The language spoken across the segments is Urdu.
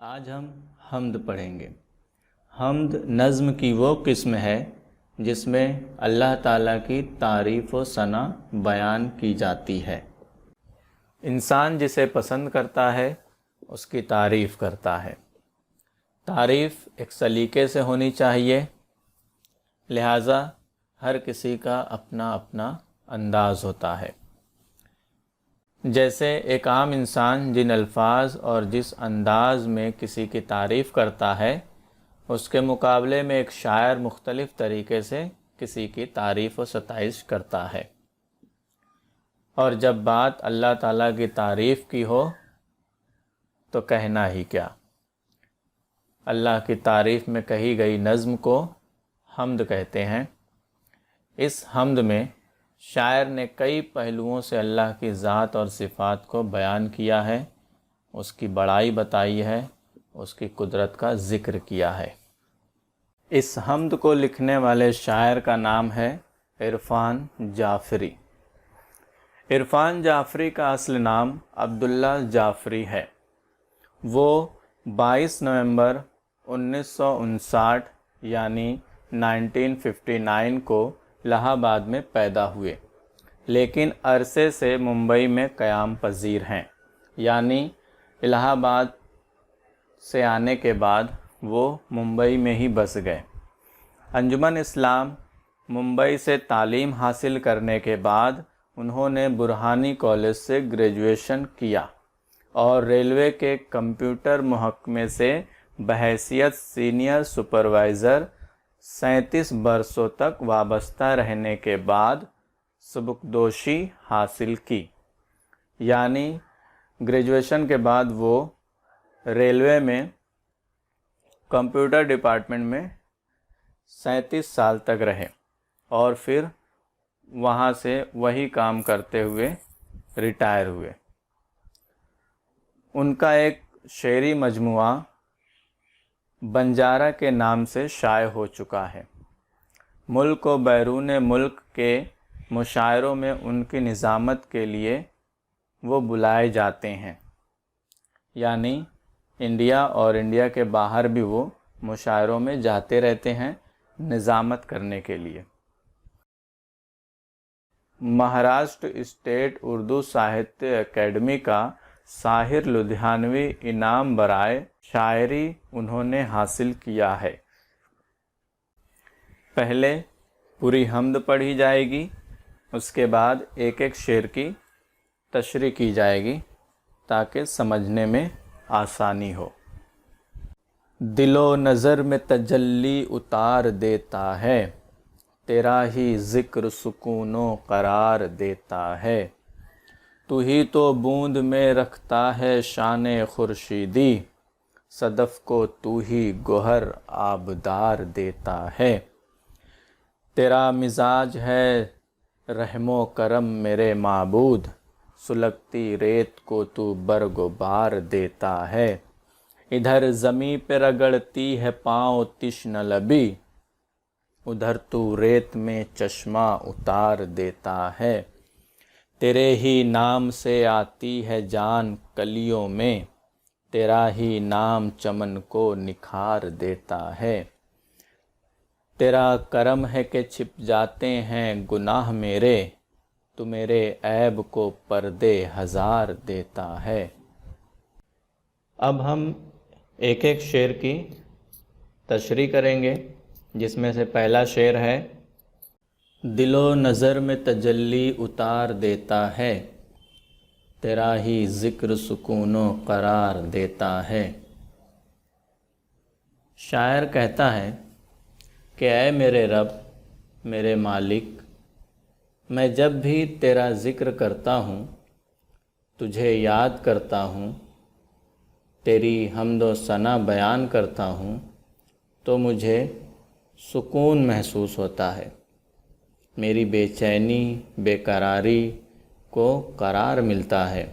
آج ہم حمد پڑھیں گے۔ حمد نظم کی وہ قسم ہے جس میں اللہ تعالیٰ کی تعریف و ثنا بیان کی جاتی ہے۔ انسان جسے پسند کرتا ہے اس کی تعریف کرتا ہے۔ تعریف ایک سلیقے سے ہونی چاہیے، لہٰذا ہر کسی کا اپنا اپنا انداز ہوتا ہے۔ جیسے ایک عام انسان جن الفاظ اور جس انداز میں کسی کی تعریف کرتا ہے، اس کے مقابلے میں ایک شاعر مختلف طریقے سے کسی کی تعریف و ستائش کرتا ہے۔ اور جب بات اللہ تعالیٰ کی تعریف کی ہو تو کہنا ہی کیا۔ اللہ کی تعریف میں کہی گئی نظم کو حمد کہتے ہیں۔ اس حمد میں شاعر نے کئی پہلوؤں سے اللہ کی ذات اور صفات کو بیان کیا ہے، اس کی بڑائی بتائی ہے، اس کی قدرت کا ذکر کیا ہے۔ اس حمد کو لکھنے والے شاعر کا نام ہے عرفان جعفری۔ عرفان جعفری کا اصل نام عبداللہ جعفری ہے۔ وہ 22 نومبر 1959 یعنی 1959 کو الہ آباد میں پیدا ہوئے، لیکن عرصے سے ممبئی میں قیام پذیر ہیں، یعنی الہ آباد سے آنے کے بعد وہ ممبئی میں ہی بس گئے۔ انجمن اسلام ممبئی سے تعلیم حاصل کرنے کے بعد انہوں نے برہانی کالج سے گریجویشن کیا اور ریلوے کے کمپیوٹر محکمے سے بحیثیت سینئر سپروائزر 37 برسوں تک وابستہ رہنے کے بعد سبکدوشی حاصل کی، یعنی گریجویشن کے بعد وہ ریلوے میں کمپیوٹر ڈپارٹمنٹ میں 37 سال تک رہے اور پھر وہاں سے وہی کام کرتے ہوئے ریٹائر ہوئے۔ ان کا ایک شعری مجموعہ بنجارہ کے نام سے شائع ہو چکا ہے۔ ملک و بیرون ملک کے مشاعروں میں ان کی نظامت کے لیے وہ بلائے جاتے ہیں، یعنی انڈیا اور انڈیا کے باہر بھی وہ مشاعروں میں جاتے رہتے ہیں نظامت کرنے کے لیے۔ مہاراشٹر اسٹیٹ اردو ساہتیہ اکیڈمی کا ساحر لدھیانوی انعام برائے شاعری انہوں نے حاصل کیا ہے۔ پہلے پوری حمد پڑھی جائے گی، اس کے بعد ایک ایک شعر کی تشریح کی جائے گی تاکہ سمجھنے میں آسانی ہو۔ دل و نظر میں تجلی اتار دیتا ہے، تیرا ہی ذکر سکون و قرار دیتا ہے۔ تو ہی تو بوند میں رکھتا ہے شان خورشیدی، صدف کو تو ہی گوہر آبدار دیتا ہے۔ تیرا مزاج ہے رحم و کرم میرے معبود، سلگتی ریت کو تو برگ و بار دیتا ہے۔ ادھر زمیں پہ رگڑتی ہے پاؤں تشنہ لبی، ادھر تو ریت میں چشمہ اتار دیتا ہے۔ تیرے ہی نام سے آتی ہے جان کلیوں میں، تیرا ہی نام چمن کو نکھار دیتا ہے۔ تیرا کرم ہے کہ چھپ جاتے ہیں گناہ میرے، تو میرے عیب کو پردے ہزار دیتا ہے۔ اب ہم ایک ایک شعر کی تشریح کریں گے، جس میں سے پہلا شعر ہے: دل و نظر میں تجلی اتار دیتا ہے، تیرا ہی ذکر سکون و قرار دیتا ہے۔ شاعر کہتا ہے کہ اے میرے رب، میرے مالک، میں جب بھی تیرا ذکر کرتا ہوں، تجھے یاد کرتا ہوں، تیری حمد و ثنا بیان کرتا ہوں، تو مجھے سکون محسوس ہوتا ہے، میری بے چینی بے قراری کو قرار ملتا ہے،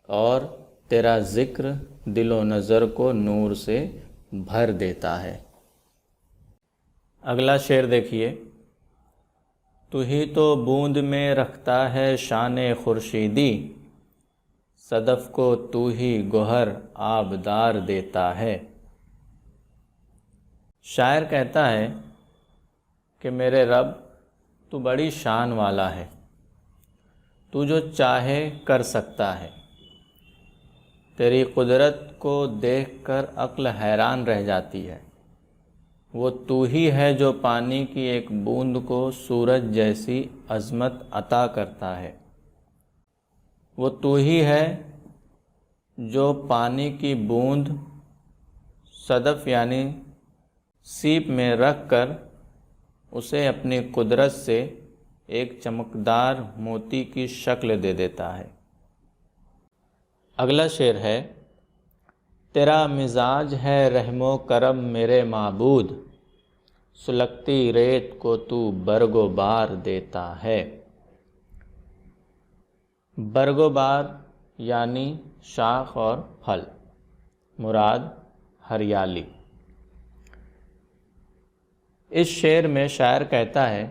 اور تیرا ذکر دل و نظر کو نور سے بھر دیتا ہے۔ اگلا شعر دیکھیے: تو ہی تو بوند میں رکھتا ہے شان خورشیدی، صدف کو تو ہی گوہر آبدار دیتا ہے۔ شاعر کہتا ہے کہ میرے رب تو بڑی شان والا ہے، تو جو چاہے کر سکتا ہے۔ تیری قدرت کو دیکھ کر عقل حیران رہ جاتی ہے۔ وہ تو ہی ہے جو پانی کی ایک بوند کو سورج جیسی عظمت عطا کرتا ہے۔ وہ تو ہی ہے جو پانی کی بوند صدف یعنی سیپ میں رکھ کر اسے اپنی قدرت سے ایک چمکدار موتی کی شکل دے دیتا ہے۔ اگلا شعر ہے، تیرا مزاج ہے رحم و کرم میرے معبود، سلگتی ریت کو تو برگ و بار دیتا ہے۔ برگ و بار یعنی شاخ اور پھل، مراد ہریالی۔ اس شعر میں شاعر کہتا ہے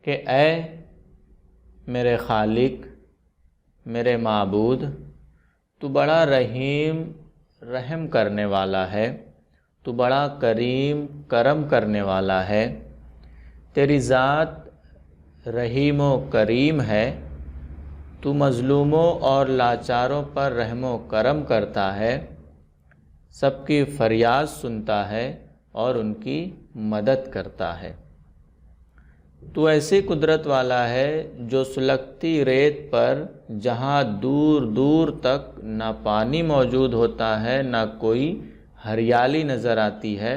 کہ اے میرے خالق، میرے معبود، تو بڑا رحم کرنے والا ہے، تو بڑا کرم کرنے والا ہے۔ تیری ذات رحیم و کریم ہے، تو مظلوموں اور لاچاروں پر رحم و کرم کرتا ہے، سب کی فریاد سنتا ہے اور ان کی مدد کرتا ہے۔ تو ایسی قدرت والا ہے جو سلگتی ریت پر جہاں دور دور تک نہ پانی موجود ہوتا ہے نہ کوئی ہریالی نظر آتی ہے،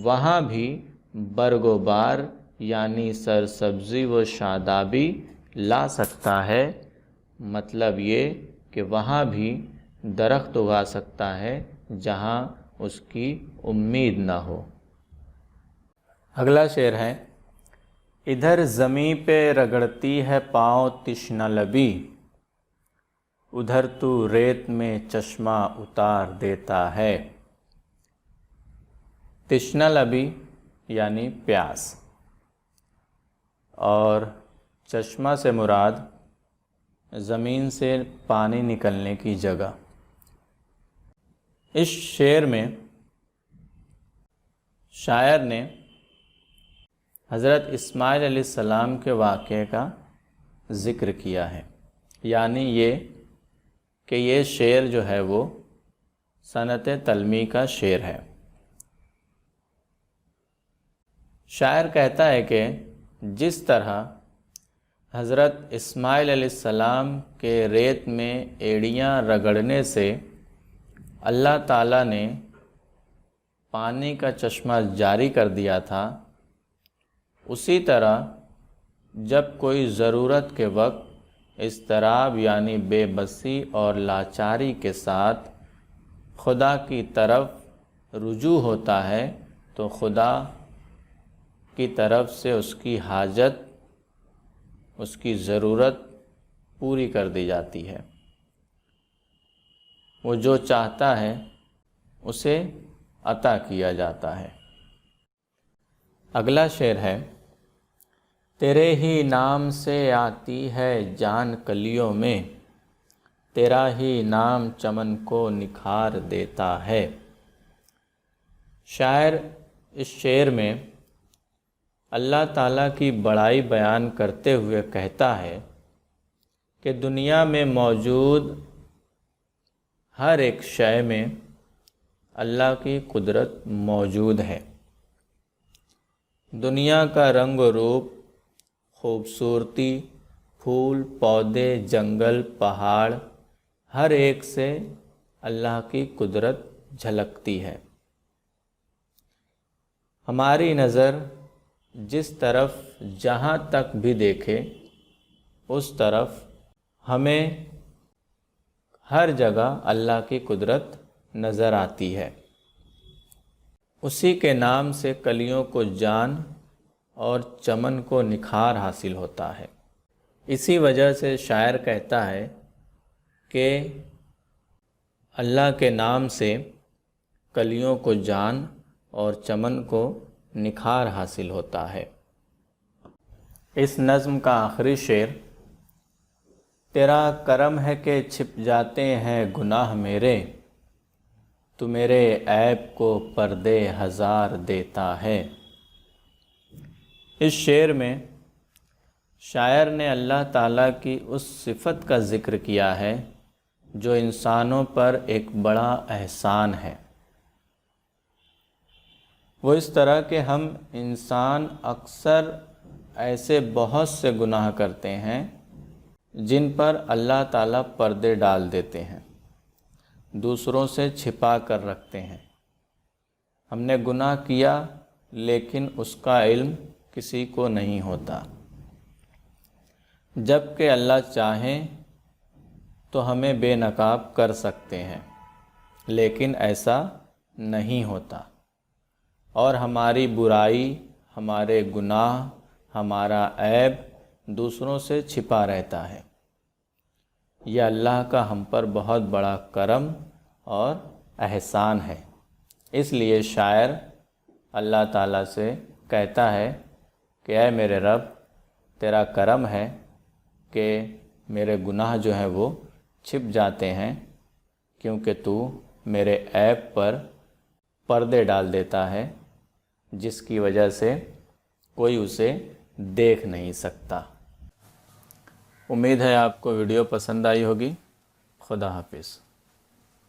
وہاں بھی برگ و بار یعنی سرسبزی و شادابی لا سکتا ہے۔ مطلب یہ کہ وہاں بھی درخت اگا سکتا ہے جہاں اس کی امید نہ ہو۔ اگلا شعر ہے، ادھر زمیں پہ رگڑتی ہے پاؤں تشنہ لبی، ادھر تو ریت میں چشمہ اتار دیتا ہے۔ تشنہ لبی یعنی پیاس، اور چشمہ سے مراد زمین سے پانی نکلنے کی جگہ۔ اس شعر میں شاعر نے حضرت اسماعیل علیہ السلام کے واقعے کا ذکر کیا ہے، یعنی یہ کہ یہ شعر جو ہے وہ صنعت تلمی کا شعر ہے۔ شاعر کہتا ہے کہ جس طرح حضرت اسماعیل علیہ السلام کے ریت میں ایڑیاں رگڑنے سے اللہ تعالیٰ نے پانی کا چشمہ جاری کر دیا تھا، اسی طرح جب کوئی ضرورت کے وقت اضطراب یعنی بے بسی اور لاچاری کے ساتھ خدا کی طرف رجوع ہوتا ہے تو خدا کی طرف سے اس کی حاجت، اس کی ضرورت پوری کر دی جاتی ہے۔ وہ جو چاہتا ہے اسے عطا کیا جاتا ہے۔ اگلا شعر ہے، تیرے ہی نام سے آتی ہے جان کلیوں میں، تیرا ہی نام چمن کو نکھار دیتا ہے۔ شاعر اس شعر میں اللہ تعالیٰ کی بڑائی بیان کرتے ہوئے کہتا ہے کہ دنیا میں موجود ہر ایک شے میں اللہ کی قدرت موجود ہے۔ دنیا کا رنگ و روپ، خوبصورتی، پھول پودے، جنگل، پہاڑ، ہر ایک سے اللہ کی قدرت جھلکتی ہے۔ ہماری نظر جس طرف جہاں تک بھی دیکھے اس طرف ہمیں ہر جگہ اللہ کی قدرت نظر آتی ہے۔ اسی کے نام سے کلیوں کو جان اور چمن کو نکھار حاصل ہوتا ہے۔ اسی وجہ سے شاعر کہتا ہے کہ اللہ کے نام سے کلیوں کو جان اور چمن کو نکھار حاصل ہوتا ہے۔ اس نظم کا آخری شعر تیرا کرم ہے کہ چھپ جاتے ہیں گناہ میرے، تو میرے عیب کو پردے ہزار دیتا ہے۔ اس شعر میں شاعر نے اللہ تعالیٰ کی اس صفت کا ذکر کیا ہے جو انسانوں پر ایک بڑا احسان ہے۔ وہ اس طرح کہ ہم انسان اکثر ایسے بہت سے گناہ کرتے ہیں جن پر اللہ تعالیٰ پردے ڈال دیتے ہیں، دوسروں سے چھپا کر رکھتے ہیں۔ ہم نے گناہ کیا لیکن اس کا علم کسی کو نہیں ہوتا، جب کہ اللہ چاہیں تو ہمیں بے نقاب کر سکتے ہیں، لیکن ایسا نہیں ہوتا، اور ہماری برائی، ہمارے گناہ، ہمارا عیب دوسروں سے چھپا رہتا ہے۔ یہ اللہ کا ہم پر بہت بڑا کرم اور احسان ہے۔ اس لیے شاعر اللہ تعالیٰ سے کہتا ہے کہ اے میرے رب، تیرا کرم ہے کہ میرے گناہ جو ہیں وہ چھپ جاتے ہیں، کیونکہ تو میرے عیب پر پردے ڈال دیتا ہے جس کی وجہ سے کوئی اسے دیکھ نہیں سکتا۔ امید ہے آپ کو ویڈیو پسند آئی ہوگی۔ خدا حافظ۔